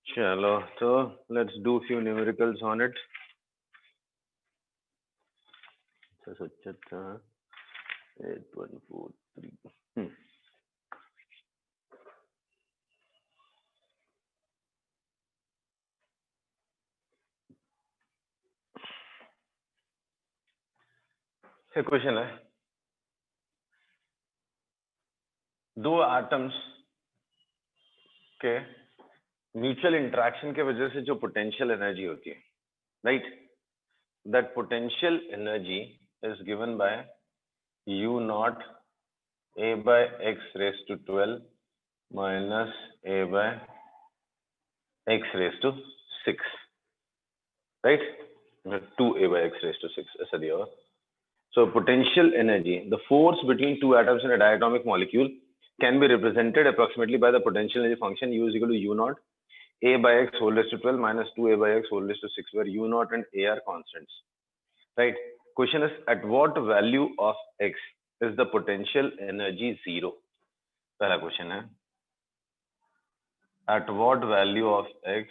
चलो तो let's do few numericals on it. 8143. Question है, दो एटम्स के म्यूचुअल इंटरेक्शन के वजह से जो पोटेंशियल एनर्जी होती है, right, that potential energy is given by U not A by x raised to 12 minus A by x raised to 6, right? 2A by x raised to 6 ऐसा दिया हुआ. So potential energy, the force between two atoms in a diatomic molecule can be represented approximately by the potential energy function U is equal to U naught A by x whole raised to 12 minus 2A by x whole raised to 6, where U naught and A are constants, right? Question is, at what value of x is the potential energy zero? पहला question है, at what value of x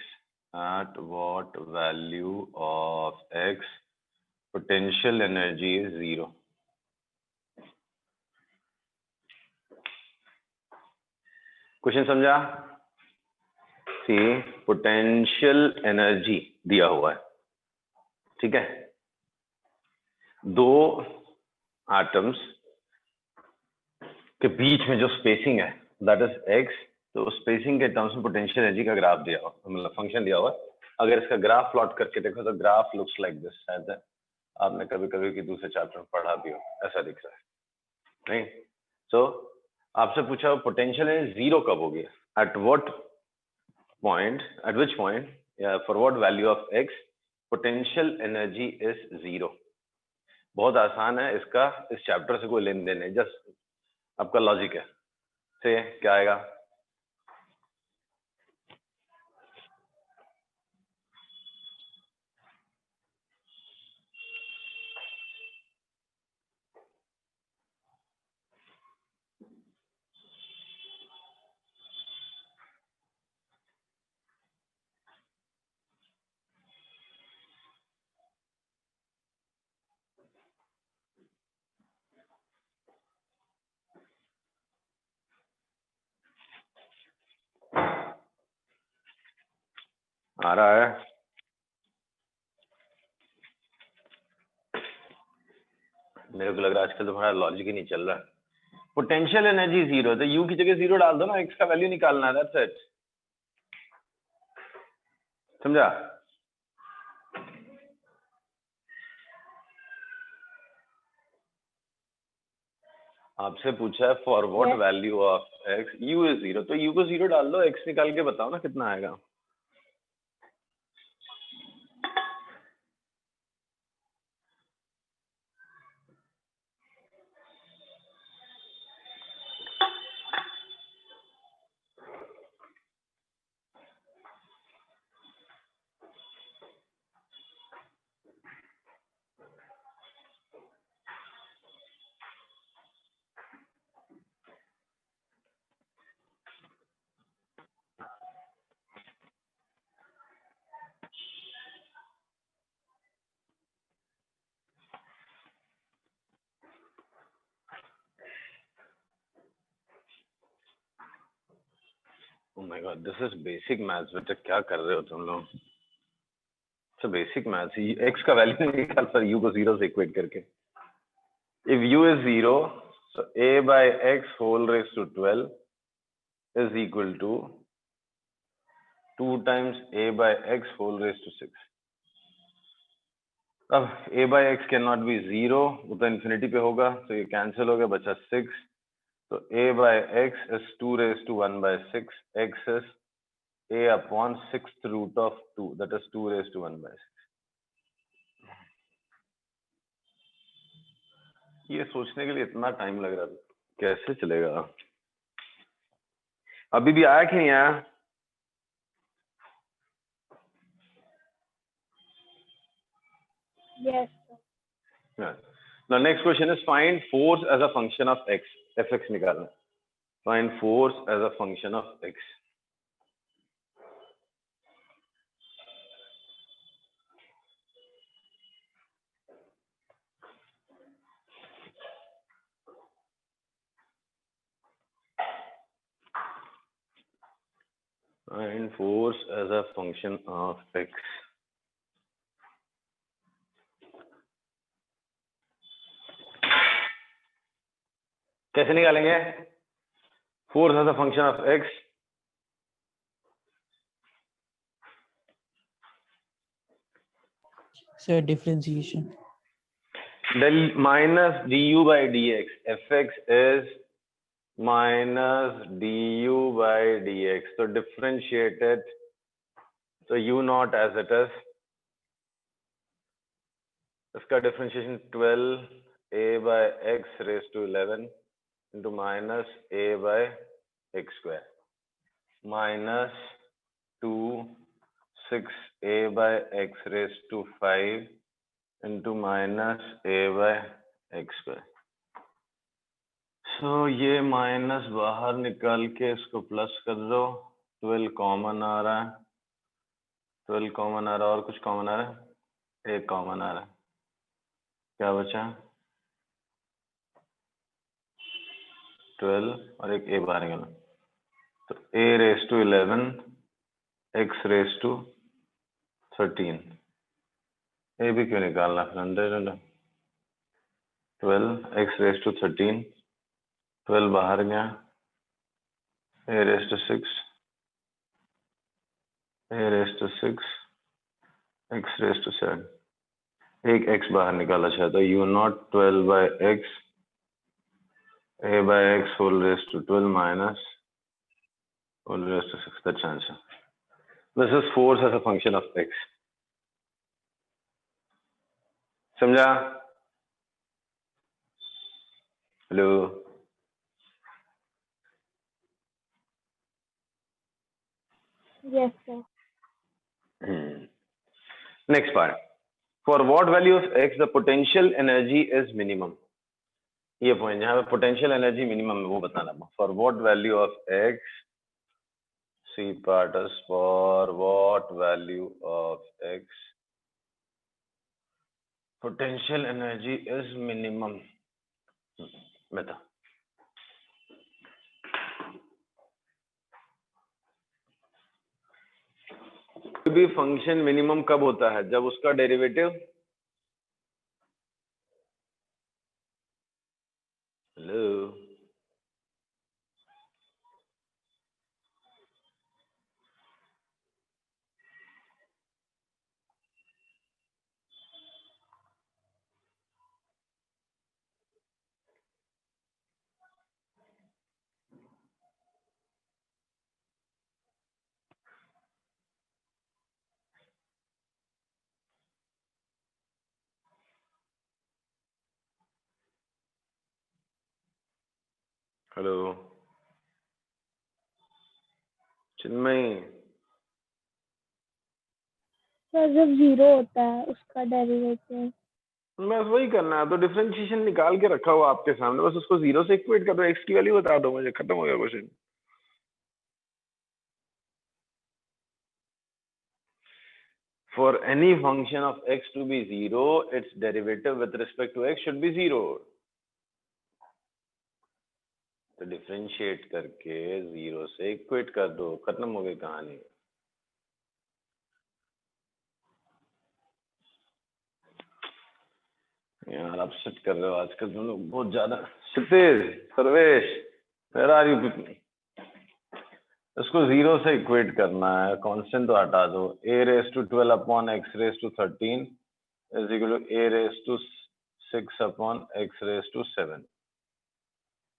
potential energy is zero? Question समझा? सी potential energy दिया हुआ है, ठीक है, दो atoms के बीच में जो स्पेसिंग है दैट इज एक्स, तो स्पेसिंग के टर्म्स में पोटेंशियल एनर्जी का ग्राफ दिया हुआ, मतलब फंक्शन दिया हुआ. अगर इसका ग्राफ प्लॉट करके देखो तो ग्राफ लुक्स लाइक दिस. शायद आपने कभी कभी की दूसरे चैप्टर में पढ़ा भी हो, ऐसा दिख रहा है, नहीं? सो आपसे पूछा पोटेंशियल एनर्जी जीरो कब होगी, at what point, eight which point, for what value of x potential energy is zero. बहुत आसान है, इसका इस चैप्टर से कोई लेन देन नहीं, जस्ट आपका लॉजिक है. से क्या आएगा? आ रहा है? मेरे को लग रहा है आजकल तुम्हारा लॉजिक ही नहीं चल रहा है. पोटेंशियल एनर्जी जीरो, तो यू की जगह जीरो डाल दो ना, एक्स का वैल्यू निकालना है, दैट्स इट. समझा? आपसे पूछा है for what value of x you is zero, तो यू को जीरो डाल दो, एक्स निकाल के बताओ ना कितना आएगा. Oh my God, this is basic maths. बेटा क्या कर रहे हो तुम लोग? So basic maths. X का वैल्यू निकाल पर u को जीरो से इक्वेट करके. If u is zero, so a by x whole raised to 12 is equal to 2 times a by x whole raised to 6. अब a by x cannot be zero, वो तो infinity पे होगा, तो ये cancel हो गया, बचा 6. So a by x is 2 raised to 1 by 6. X is a upon 6th root of 2, that is 2 raised to 1 by 6. ये सोचने के लिए इतना टाइम लग रहा था, कैसे चलेगा? अभी भी आया कि नहीं आया? Yes. Yeah. Now next question is find force as a function of x. Fx निकालना. Find force as a function of x. Find force as a function of x. कैसे निकालेंगे force as a function of x? Sir, differentiation. Del minus du by dx. Fx is minus du by dx. So differentiate it. So u naught as it is. इसका differentiation 12a by x raised to 11 into minus a by x square minus 2 6a by x raised to 5 into minus a by x square. So ये minus बाहर निकाल के इसको plus कर दो. 12 common आ रहा है, 12 कॉमन आ रहा है, और कुछ कॉमन आ रहा है? एक कॉमन आ रहा है. क्या बचा? 12 और एक ए बाहर निकाला. तो a raised to 11 x raised to 13. ए भी क्यों निकालना फिर? 12 x raised to 13. 12 बाहर गया. a raised to 6 a raised to 6 x raised to 7. एक x बाहर निकाला चाहे तो u naught 12 by x a by x whole raised to 12 minus whole raised to 6. That's answer. This is force as a function of x. समझा? Hello. Yes, sir. Next part. For what value of x the potential energy is minimum? ये point जहाँ पे potential energy minimum है वो बताना. For what value of x? C part is for what value of x potential energy is minimum. बता. कोई भी function minimum कब होता है? जब उसका derivative hello hello Chinmayi. Sir जब 0 होता है उसका डेरिवेटिव. बस वही करना है. तो डिफरेंशिएशन निकाल के रखा हुआ आपके सामने, बस उसको 0 से इक्वेट कर दो. x की वैल्यू बता दो मुझे, खत्म हो गया question. For any function of x to be 0, its derivative with respect to x should be 0. तो डिफरेंशिएट करके 0 से इक्वेट कर दो, खत्म हो गई कहानी. यार अपसेट कर रहे हो आजकल तुम लोग बहुत ज्यादा. Kshitij, Sarvesh, where are you people? इसको 0 से इक्वेट करना है. कांस्टेंट तो हटा दो. a raised to 12 upon x raised to 13 is equal to a raised to 6 upon x raised to 7.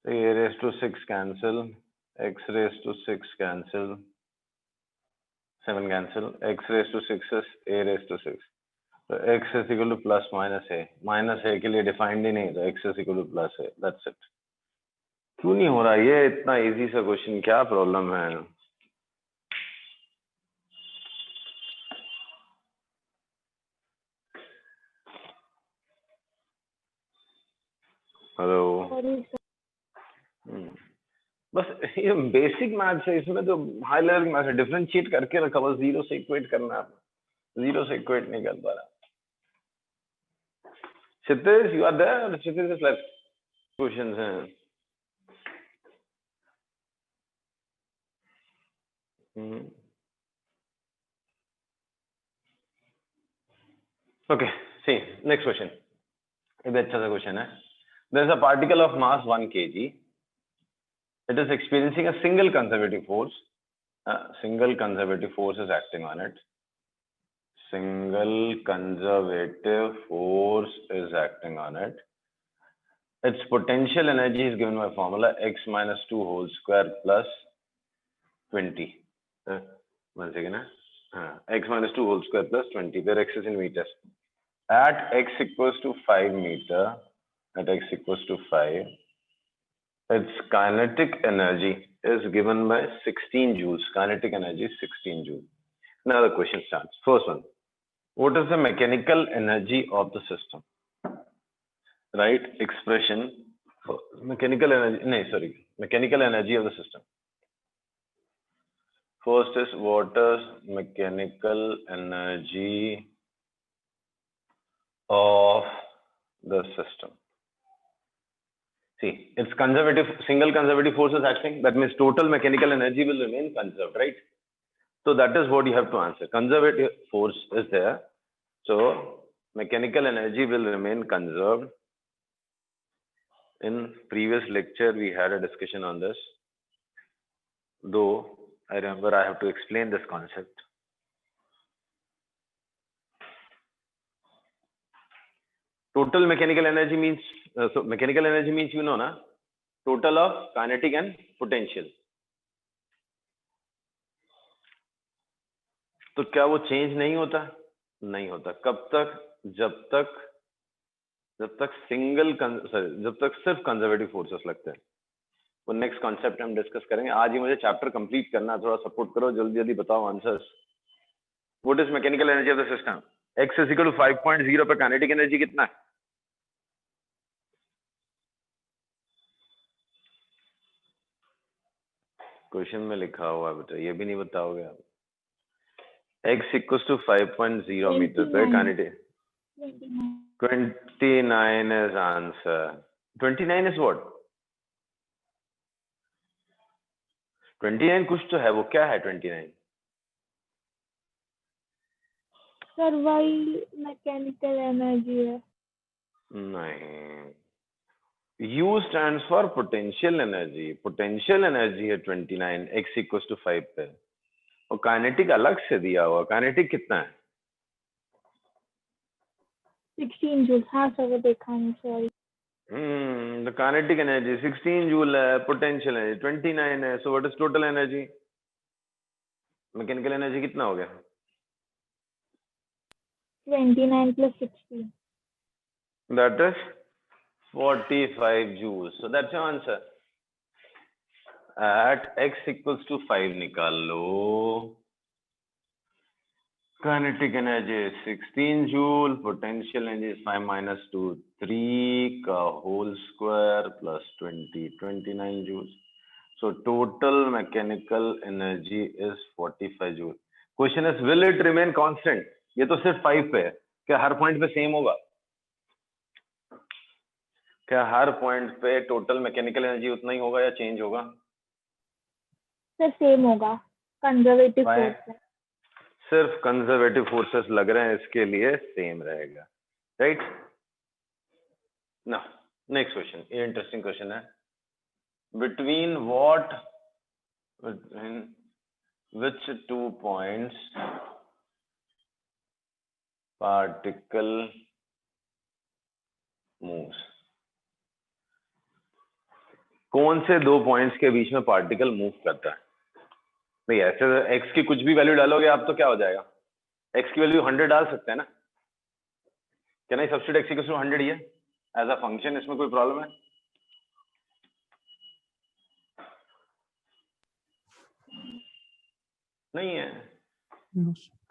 So a raised to 6 cancel, x raised to 6 cancel, 7 cancel, x raised to 6 is a raised to 6. तो x is equal to plus minus a. Minus a के लिए defined ही नहीं, तो x is equal to plus a. That's it. क्यों नहीं हो रहा ये इतना इजी सा क्वेश्चन? क्या प्रॉब्लम है? हेलो. बस ये बेसिक मैथ्स है, इसमें तो हाई लेवल मैथ्स है. डिफरेंशिएट करके रखा, बस 0 से इक्वेट करना है. 0 से इक्वेट नहीं कर पा रहा. Kshitij, you are there? Kshitij is like questions हैं. Okay, see, next question. ये भी अच्छा सा क्वेश्चन है. There is a particle of mass 1 kg. It is experiencing a single conservative force. Single conservative force is acting on it. Single conservative force is acting on it. Its potential energy is given by formula x minus 2 whole square plus 20. One second. X minus 2 whole square plus 20. Where x is in meters. At x equals to 5 meter, at x equals to 5, its kinetic energy is given by 16 joules. Kinetic energy is 16 joules. Now the question starts. First one, what is the mechanical energy of the system? Right expression for mechanical energy, mechanical energy of the system. First is what is mechanical energy of the system. See, it's conservative, single conservative force is acting. That means total mechanical energy will remain conserved, right? So that is what you have to answer. Conservative force is there. So mechanical energy will remain conserved. In previous lecture, we had a discussion on this. Though I remember I have to explain this concept. Total mechanical energy means, so mechanical energy means, you know, na? Total of kinetic and potential. तो क्या वो change नहीं होता? नहीं होता. कब तक? जब तक सिर्फ कंजर्वेटिव फोर्सेस लगते हैं. वो नेक्स्ट कॉन्सेप्ट हम डिस्कस करेंगे. आज ही मुझे चैप्टर कंप्लीट करना, थोड़ा सपोर्ट करो, जल्दी जल्दी बताओ answers. What is mechanical energy of the system? x is equal to 5.0 पे काइनेटिक एनर्जी कितना है? क्वेश्चन में लिखा हुआ है बेटा, ये भी नहीं बताओगे आप. x इक्वल टू 5.0 मीटर पे kinetic 29 is answer. 29 is what? 29 कुछ तो है, वो क्या है 29? सर वही मैकेनिकल एनर्जी है. नहीं. U stands for potential energy. Potential energy है 29, x equals to 5 पे. और काइनेटिक अलग से दिया हुआ. काइनेटिक कितना है? 16 जूल. हाँ सर वो देखा नहीं, sorry. The kinetic energy 16 joule है, potential energy 29 है. So what is total energy? Mechanical energy कितना हो गया? 29 plus 16. That is 45 joules. So that's your answer. At x equals to 5 निकाल लो. Kinetic energy is 16 joule, potential energy is 5 minus 2, 3 का whole square plus 20, 29 joules. So total mechanical energy is 45 joule. Question is, will it remain constant? ये तो सिर्फ 5 पे है. क्या हर point पे same होगा? क्या हर पॉइंट पे टोटल मैकेनिकल एनर्जी उतना ही होगा या चेंज होगा? सर सेम होगा. कंजर्वेटिव फोर्स है. सिर्फ कंजर्वेटिव फोर्सेस लग रहे हैं, इसके लिए सेम रहेगा, राइट? ना नेक्स्ट क्वेश्चन, ये इंटरेस्टिंग क्वेश्चन है. Between which 2 points particle moves? कौन से 2 पॉइंट्स के बीच में पार्टिकल मूव करता है? नहीं, ऐसे x की कुछ भी वैल्यू डालोगे आप तो क्या हो जाएगा? x की वैल्यू 100 डाल सकते हैं ना? क्या नहीं? सब्स्टिट्यूट x इक्वल टू 100 ही है एज अ फंक्शन. इसमें कोई प्रॉब्लम है? नहीं है.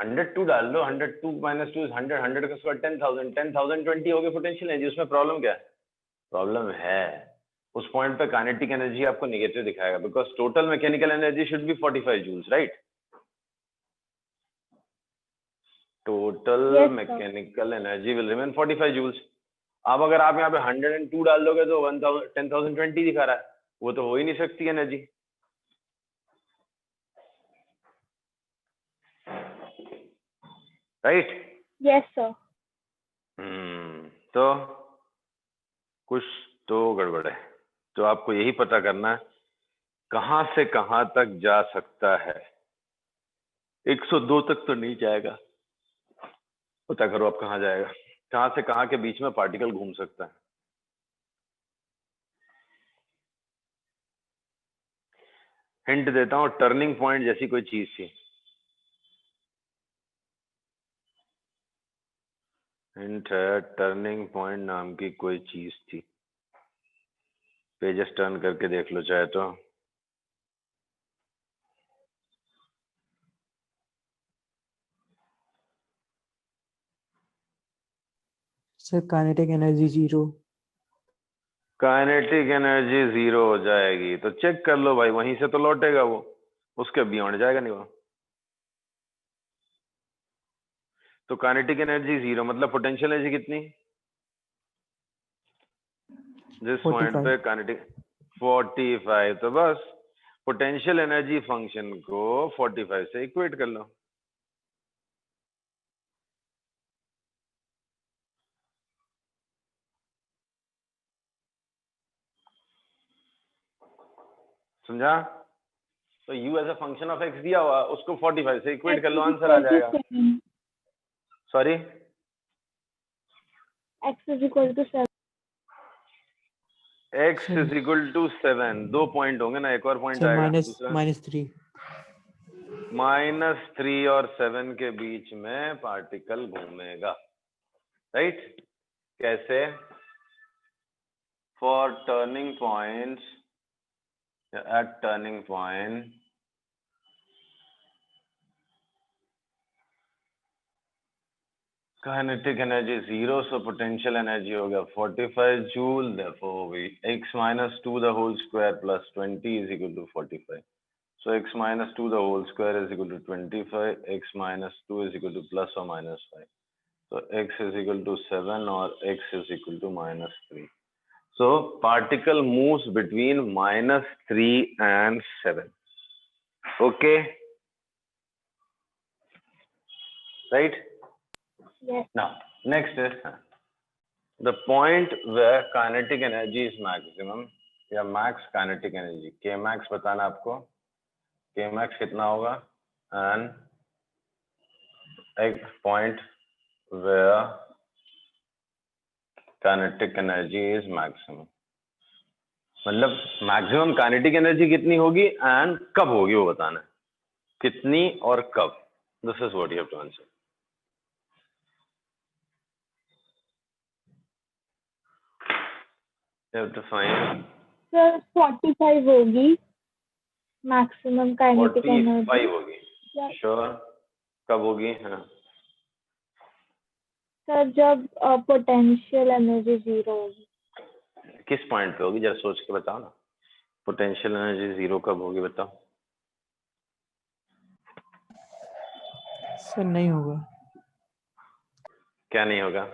102 डाल लो. 102 minus 2 is 100. 100 का स्क्वायर 10,000. 10,020 हो गया पोटेंशियल एनर्जी. उसमें प्रॉब्लम क्या है? प्रॉब्लम है उस पॉइंट पे काइनेटिक एनर्जी आपको नेगेटिव दिखाएगा, because total mechanical energy should be 45 joules, right? Total mechanical energy will remain 45 joules. अब अगर आप यहाँ पे 102 डाल दोगे तो 10,020 दिखा रहा है. वो तो हो ही नहीं सकती एनर्जी, राइट? Yes sir. तो कुछ तो गड़बड़ है। तो आपको यही पता करना है कहां से कहां तक जा सकता है। 102 तक तो नहीं जाएगा, पता करो आप कहां जाएगा, कहां से कहां के बीच में पार्टिकल घूम सकता है। हिंट देता हूं, टर्निंग पॉइंट जैसी कोई चीज थी। हिंट है, टर्निंग पॉइंट नाम की कोई चीज थी। पेजेस टर्न करके देख लो चाहे तो। Sir kinetic energy 0। Kinetic energy 0 हो जाएगी तो चेक कर लो भाई, वहीं से तो लौटेगा वो, उसके बियॉन्ड जाएगा नहीं वो। तो काइनेटिक एनर्जी 0 मतलब पोटेंशियल एनर्जी कितनी, जिस पॉइंट 45। पे काइनेटिक 45, तो बस पोटेंशियल एनर्जी फंक्शन को 45 से इक्वेट कर लो। समझा? तो u as a function of x दिया हुआ, उसको 45 से इक्वेट कर लो, आंसर आ जाएगा। Sorry, x is equal to 7। x is equal to 7, 2 point होंगे ना, एक और पॉइंट सर आएगा माइनस दूसरा। -3। -3 और 7 के बीच में पार्टिकल घूमेगा, राइट? कैसे? For turning points, at turning point kinetic energy 0, so potential energy हो गया 45 joule, therefore we x minus 2 the whole square plus 20 is equal to 45. So x minus 2 the whole square is equal to 25, x minus 2 is equal to plus or minus 5. So x is equal to 7 or x is equal to -3. So particle moves between -3 and 7. Okay? Right? Yes. Now, next is the point where kinetic energy is maximum या max kinetic energy. K max बताना आपको, K max कितना होगा, and एक point where kinetic energy is maximum. मतलब maximum kinetic energy कितनी होगी and कब होगी वो बताना है, कितनी और कब। This is what you have to answer. You have to find sir 45 होगी मैक्सिमम काइनेटिक एनर्जी। 45 होगी, श्योर? कब होगी? हाँ सर जब पोटेंशियल एनर्जी 0 होगी। किस पॉइंट पे होगी, जरा सोच के बताओ ना। पोटेंशियल एनर्जी 0 कब होगी बताओ। सर नहीं होगा, क्या नहीं होगा?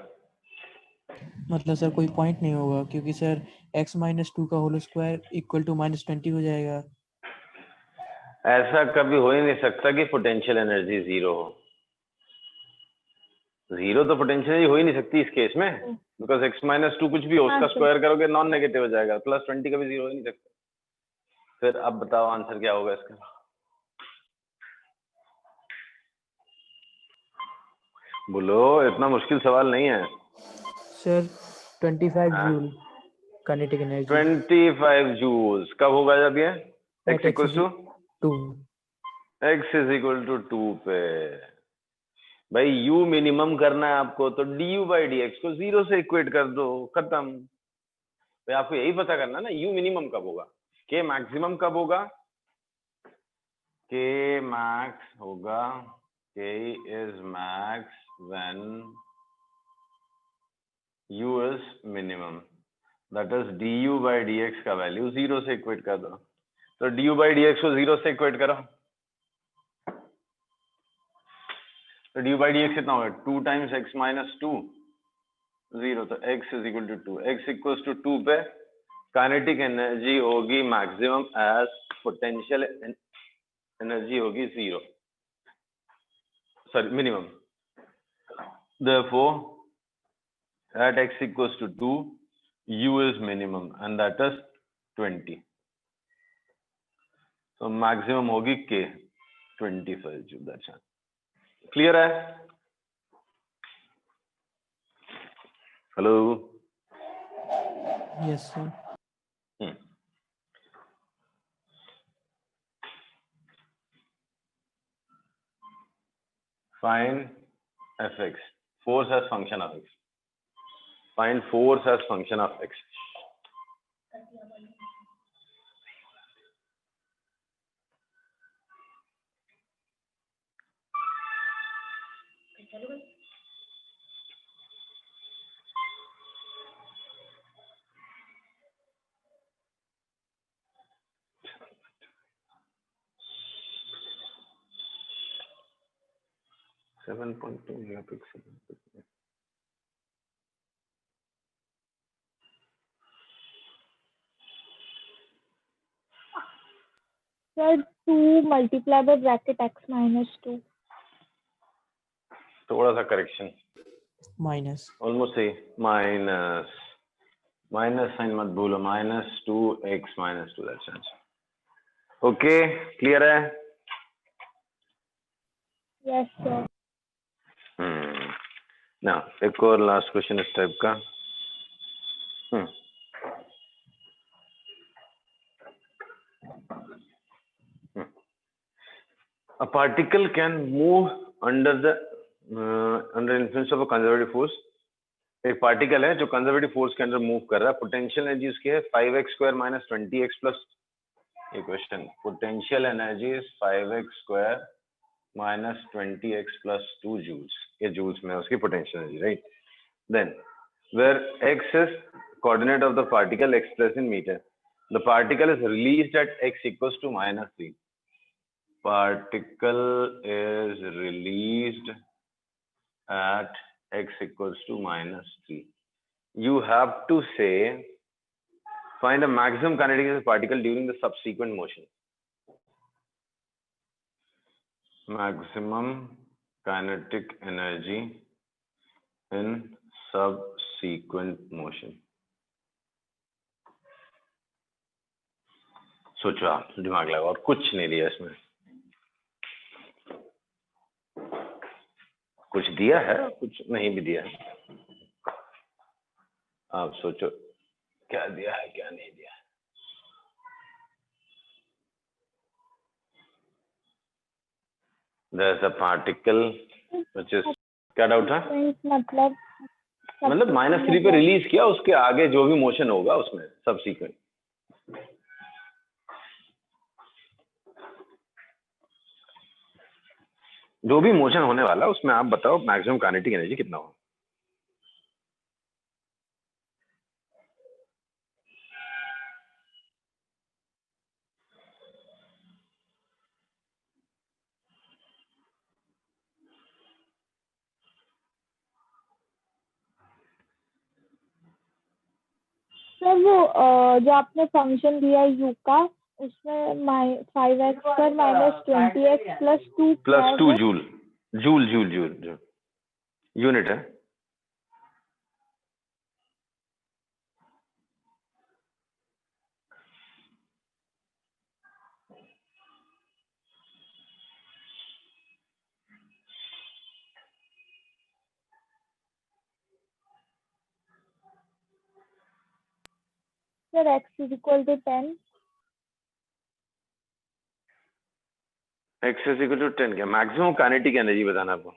मतलब सर कोई पॉइंट नहीं होगा, क्योंकि सर x -2 का होल स्क्वायर इक्वल टू -20 हो जाएगा। ऐसा कभी हो ही नहीं सकता कि पोटेंशियल एनर्जी 0 हो। 0 तो पोटेंशियल एनर्जी हो ही नहीं सकती इस केस में, बिकॉज x -2 कुछ भी हो, उसका स्क्वायर करोगे नॉन नेगेटिव हो जाएगा, +20 कभी 0 हो ही नहीं सकता। फिर अब बताओ आंसर क्या होगा इसका। बोलो, इतना मुश्किल सवाल नहीं है sir 25 joule kinetic energy. 25 joules कब होगा जब ये x equal to 2। x is equal to 2 पे। भाई u मिनिमम करना है आपको, तो du/dx को 0 से इक्वेट कर दो, खत्म। भाई आपको यही पता करना ना u मिनिमम कब होगा, k मैक्सिमम कब होगा। k मैक्स होगा, k is max when u is minimum, that is du/dx का वैल्यू 0 से इक्वेट कर दो। तो du/dx को 0 से इक्वेट करो, तो du/dx कितना होगा, 2 टाइम्स x -2 0, तो x is equal to 2। x equal to 2 पे काइनेटिक एनर्जी होगी मैक्सिमम एज पोटेंशियल एनर्जी होगी 0, sorry minimum. Therefore at x equals to 2, u is minimum and that is 20. So maximum होगी k 25 joule. That's it. Clear है? Hello. Yes, sir. Find fx. Force as function of x. Find force as function of x. Seven point two megapixel. Sir, 2 multiplied by bracket x minus 2. थोड़ा सा correction. Minus. Almost सही. Minus sign मत भूलो. Minus 2x minus 2. That's it. Okay. Clear है? Yes, sir. Now, एक और last question इस type का. A particle can move under influence of a conservative force. एक पार्टिकल है जो कंजर्वेटिव फोर्स के अंदर मूव कर रहा है. पोटेंशियल एनर्जी उसकी है 5x square minus 20x plus. ये question. Potential energy is 5x square minus 20x plus 2 joules. ये जूल्स में उसकी potential energy, right? Then where x is coordinate of the particle expressed in meter. The particle is released at x equals to minus 3. Particle is released at x equals to minus 3. You have to say, find the maximum kinetic energy of the particle during the subsequent motion. Maximum kinetic energy in subsequent motion. सोचो आप, दिमाग लगाओ. और कुछ नहीं दिया इसमें. कुछ दिया है, कुछ नहीं भी दिया है. आप सोचो क्या दिया है, क्या नहीं दिया है. There's a particle which is, क्या डाउट है? मतलब -3 पे रिलीज किया, उसके आगे जो भी मोशन होगा उसमें सबसीक्वेंट. जो भी मोशन होने वाला उसमें आप बताओ मैक्सिमम काइनेटिक एनर्जी कितना हो. सर वो जो आपने फंक्शन दिया u का, उसमें 5x square minus 20x plus 2 joule. Unit है. Sir x is equal to 10. x is equal to 10. क्या मैक्सिमम काइनेटिक एनर्जी बताना आपको?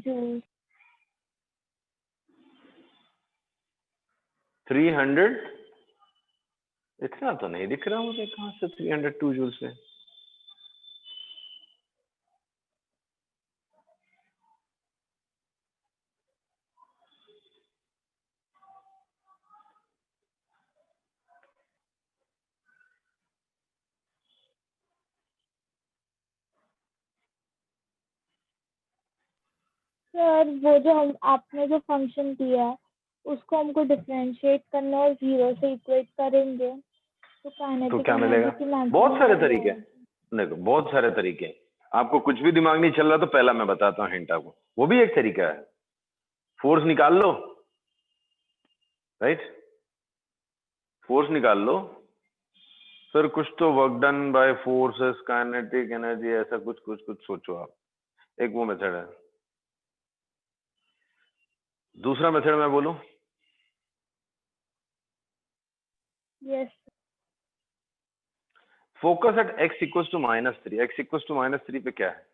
जूल. 300. इतना तो नहीं दिख रहा मुझे. कहाँ से 302 जूल से? सर वो जो आपने जो फंक्शन दिया है उसको हमको डिफरेंशिएट करना और 0 से इक्वेट करेंगे तो काइनेटिक क्या मिलेगा? एनर्जी की maximum बहुत सारे value तरीके। आएगी। देखो बहुत सारे तरीके हैं। आपको कुछ भी दिमाग नहीं चल रहा तो पहला मैं बताता हूँ हिंट आपको, वो भी एक तरीका है। फोर्स निकाल लो, राइट? फोर्स निकाल लो, सर कुछ तो work done by forces kinetic energy, ऐसा कुछ कुछ कुछ सोचो आप। एक वो मेथड है। दूसरा मेथड मैं बोलूं, yes focus at x equals to -3। x equals to -3 पे क्या है?